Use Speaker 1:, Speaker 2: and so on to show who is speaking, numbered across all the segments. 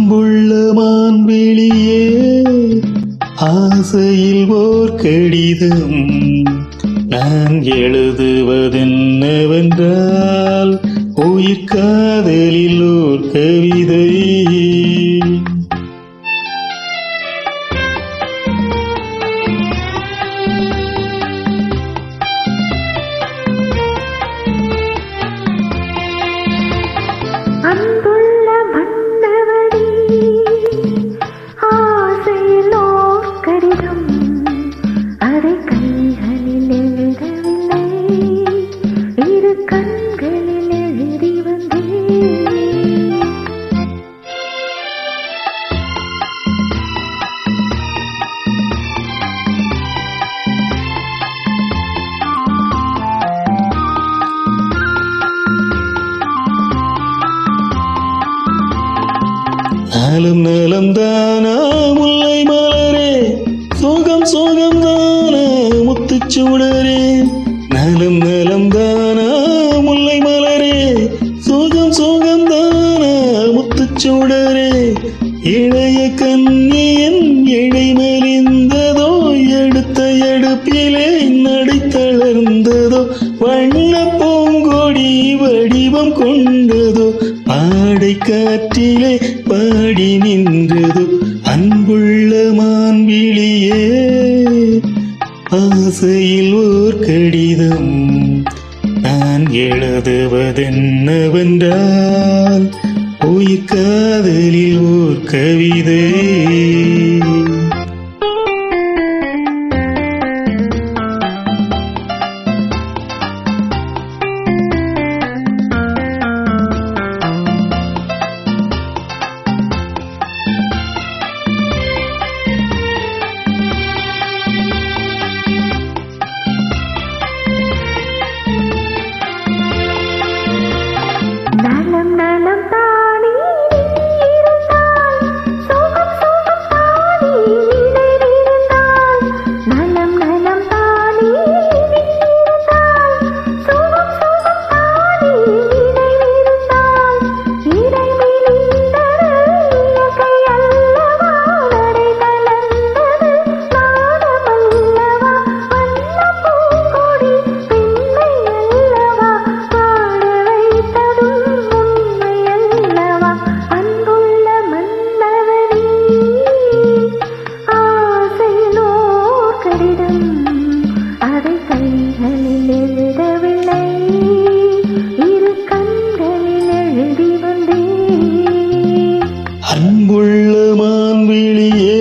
Speaker 1: அன்புள்ள மான்விழியே, ஆசையில் ஓர் கடிதம் நான் எழுதுவதென்னவென்றால் உயிர் காதலில் ஓர் கவிதை.
Speaker 2: அன்புள்ள மன்னவனே, ஆசையில் ஓர் கடிதம் அதை கைகளில் எழுதவில்லை, இரு கண்களில் எழுதி வந்தேன்.
Speaker 1: நலம் நலம் தானா முல்லை மலரே, சோகம் சோகம் தானா முத்துச்சூடரே. நலம் நலம் தானா முல்லை மலரே, சோகம் சோகம் தானா முத்துச்சூடரே. இளைய கன்னியன் இழை மெலிந்ததோ, எடுத்த எடுப்பிலே நடை தளர்ந்ததோ, வண்ண பூங்கொடி வடிவம் கொண்டதோ, ஆடை காற்றிலே பாடி நின்றதோ. அன்புள்ள மான்விழியே, ஆசையில் ஓர் கடிதம் நான் எழுதுவதென்னவென்றால் உயிர் காதலில் ஓர் கவிதை.
Speaker 2: நலம் நலம் தானே இருந்தால், சோகம் சோகம் தானே நினைவிருந்தால். நலம் நலம் தானே இருந்தால், சோகம் சோகம் தானே நினைவிருந்தால். இறை மெலிந்தது இயற்கை அல்லவா, நடை கலந்தது நாடமல்லவா, வண்ண பூங்கொடி பெண்மை அல்லவா, பாட வைத்ததும் உண்மை அல்லவா. அன்புள்ள மன்னவனே, ஆசையில் ஓர் கடிதம் அதை கைகளில் எழுதவில்லை, இரு கண்களில் எழுதி வந்தேன்.
Speaker 1: அன்புள்ள மான்விழியே,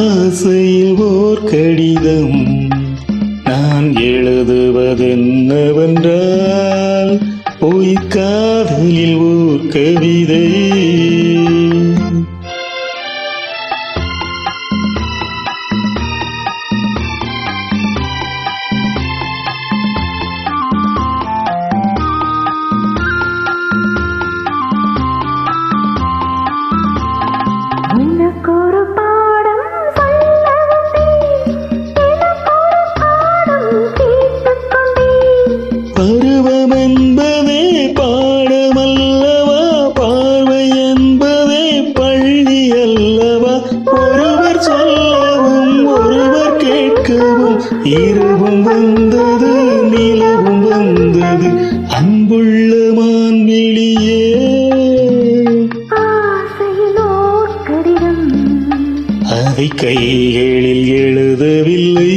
Speaker 1: ஆசையில் ஓர் கடிதம் நான் எழுதுவதென்னவென்றால் உயிர் காதலில் ஓர் கவிதை.
Speaker 2: உனக்கொரு பாடம் சொல்ல வந்தேன், எனக்கொரு பாடம் கேட்டுக் கொண்டேன்.
Speaker 1: பருவம் என்பதே பாடமல்லவா, பார்வை என்பதே பள்ளி அல்லவா. ஒருவர் சொல்லவும் ஒருவர் கேட்கவும், இரவும் வந்தது நிலவும் வந்தது. அன்புள்ள மான்விழியே,
Speaker 2: ஆசையில் ஓர் கடிதம்
Speaker 1: அதை கைகளில் எழுதவில்லை,